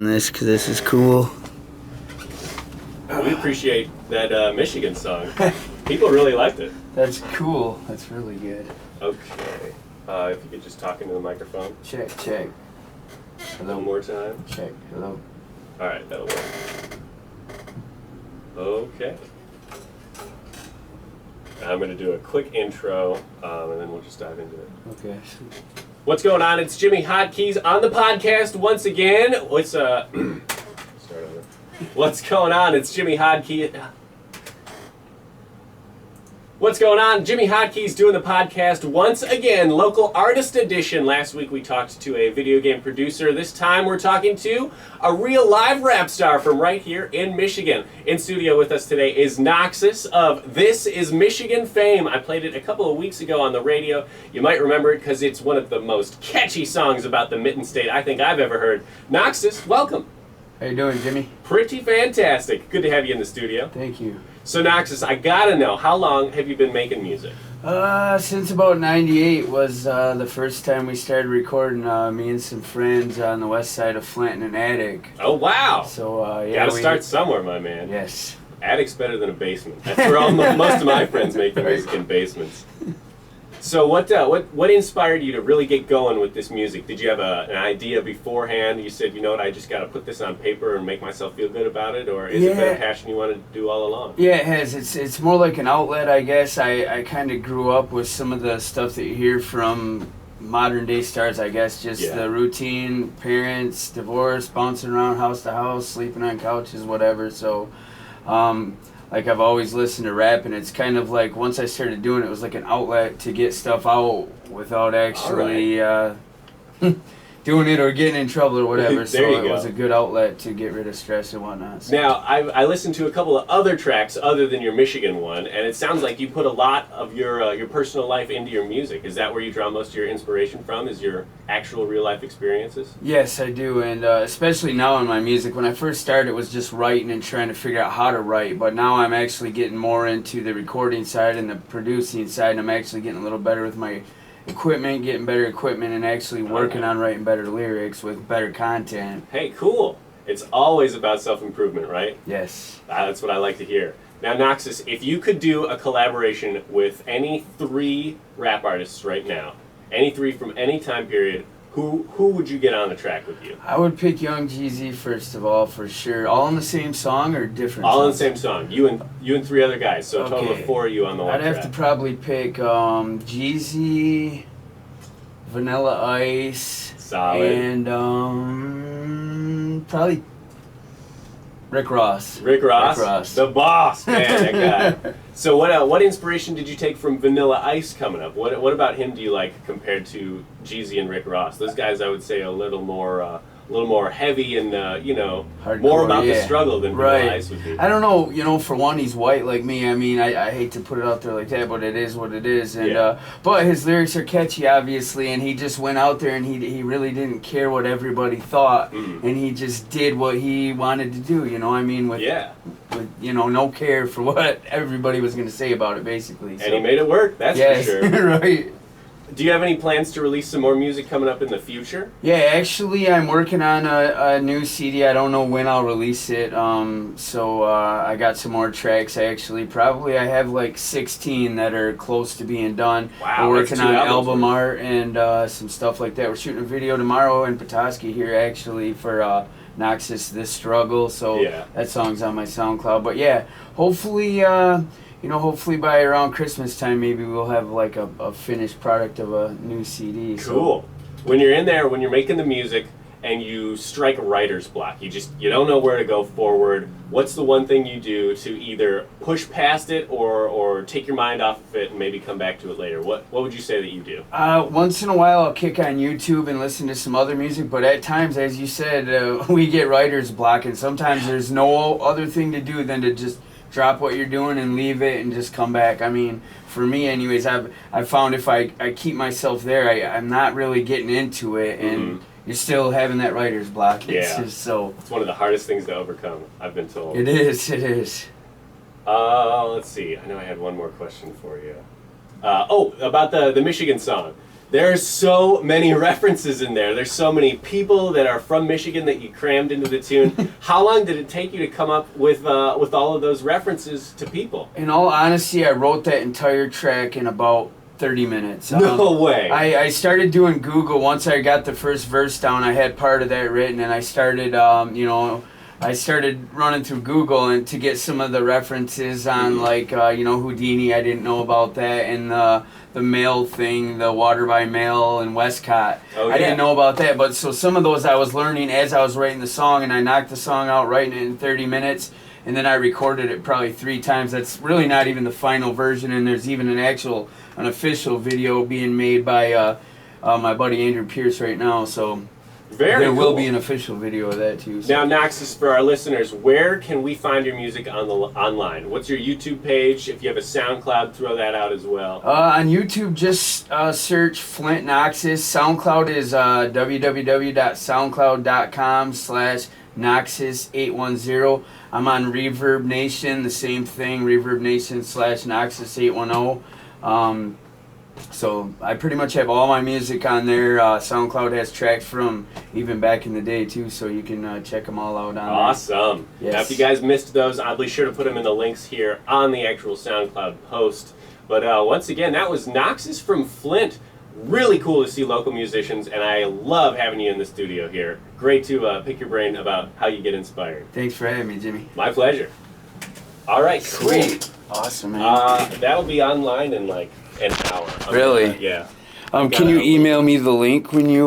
This because this is cool. We appreciate that Michigan song. People really liked it. That's cool. That's really good. Okay. If you could just talk into the microphone. Check. Hello. One more time. Check. Hello. All right, that'll work. Okay. I'm going to do a quick intro, and then we'll just dive into it. Okay. What's going on? It's Jimmy Hotkeys on the podcast once again. Start over. What's going on? It's Jimmy Hotkeys. What's going on? Jimmy Hotkeys doing the podcast once again, local artist edition. Last week we talked to a video game producer. This time we're talking to a real live rap star from right here in Michigan. In studio with us today is Noxus of This Is Michigan fame. I played it a couple of weeks ago on the radio. You might remember it because it's one of the most catchy songs about the Mitten State I think I've ever heard. Noxus, welcome. How you doing, Jimmy? Pretty fantastic. Good to have you in the studio. Thank you. So Noxus, I gotta know, how long have you been making music? Since about '98 was the first time we started recording. Me and some friends on the west side of Flint in an attic. Oh wow! So yeah, gotta start somewhere, my man. Yes. Attic's better than a basement. That's where most of my friends make their music in basements. So what inspired you to really get going with this music? Did you have an idea beforehand? You said, you know what, I just got to put this on paper and make myself feel good about it, or is it been a passion you wanted to do all along? Yeah, it has. It's more like an outlet, I guess. I kind of grew up with some of the stuff that you hear from modern day stars, I guess, just the routine, parents, divorce, bouncing around house to house, sleeping on couches, whatever. So, like I've always listened to rap, and it's kind of like once I started doing it, it was like an outlet to get stuff out without actually doing it or getting in trouble or whatever. So it was a good outlet to get rid of stress and whatnot. So. Now, I listened to a couple of other tracks other than your Michigan one, and it sounds like you put a lot of your personal life into your music. Is that where you draw most of your inspiration from, is your actual real-life experiences? Yes, I do, and especially now in my music. When I first started, it was just writing and trying to figure out how to write, but now I'm actually getting more into the recording side and the producing side, and I'm actually getting a little better with my equipment, getting better equipment, and actually working on writing better lyrics with better content. Hey, cool. It's always about self-improvement, right? Yes. That's what I like to hear. Now, Noxus, if you could do a collaboration with any three rap artists right now, any three from any time period, who would you get on the track with you? I would pick Young Jeezy first of all, for sure. All in the same song or different All songs? in the same song. You and three other guys, so a total of four of you on the one I'd track. have to probably pick Jeezy, Vanilla Ice, Solid. and probably Rick Ross. Rick Ross, the boss, man, that guy. So what inspiration did you take from Vanilla Ice coming up? What about him do you like compared to Jeezy and Rick Ross? Those guys, I would say, a little more heavy and Hardcore, more about the struggle than Vanilla Ice would be. I don't know. For one, he's white like me. I mean, I hate to put it out there like that, but it is what it is. And but his lyrics are catchy, obviously, and he just went out there and he really didn't care what everybody thought, and he just did what he wanted to do. I mean, with no care for what everybody was going to say about it, basically. So. And he made it work. That's for sure. Right. Do you have any plans to release some more music coming up in the future? Yeah, actually, I'm working on a new CD. I don't know when I'll release it. So I got some more tracks. I have like 16 that are close to being done. Wow, we're working on album art and some stuff like that. We're shooting a video tomorrow in Petoskey here, actually, for Noxus, This Struggle. So that song's on my SoundCloud. But yeah, hopefully by around Christmas time, maybe we'll have like a finished product of a new CD. Cool. When you're in there, when you're making the music and you strike a writer's block, you don't know where to go forward, what's the one thing you do to either push past it or take your mind off of it and maybe come back to it later? What would you say that you do? Once in a while I'll kick on YouTube and listen to some other music, but at times, as you said, we get writer's block, and sometimes there's no other thing to do than to just drop what you're doing and leave it and just come back. I mean, for me anyways, I've found if I keep myself there, I'm not really getting into it, and you're still having that writer's block. It's just so... It's one of the hardest things to overcome, I've been told. It is. Let's see. I know I had one more question for you. About the Michigan song. There's so many references in there. There's so many people that are from Michigan that you crammed into the tune. How long did it take you to come up with all of those references to people? In all honesty, I wrote that entire track in about 30 minutes. No way. I started doing Google once I got the first verse down. I had part of that written, and I started, I started running through Google and to get some of the references on, like, Houdini. I didn't know about that, and the mail thing, the water by mail and Westcott. Oh, yeah. I didn't know about that, but so some of those I was learning as I was writing the song, and I knocked the song out writing it in 30 minutes, and then I recorded it probably 3 times. That's really not even the final version, and there's even an official video being made by my buddy Andrew Pierce right now, so there will be an official video of that too. So. Now, Noxus, for our listeners, where can we find your music online? What's your YouTube page? If you have a SoundCloud, throw that out as well. On YouTube, just search Flint Noxus. SoundCloud is www.soundcloud.com/Noxus810. I'm on Reverb Nation, the same thing, Reverb Nation /Noxus810. So I pretty much have all my music on there. SoundCloud has tracks from even back in the day too, so you can check them all out on Awesome. there. Yes. Now, if you guys missed those, I'll be sure to put them in the links here on the actual SoundCloud post. But once again, that was Noxus from Flint. Really cool to see local musicians, and I love having you in the studio here. Great to pick your brain about how you get inspired. Thanks for having me, Jimmy. My pleasure. All right, Sweet. Cool. Awesome, man. That'll be online in like an hour. Really? Yeah. Can you email me the link when you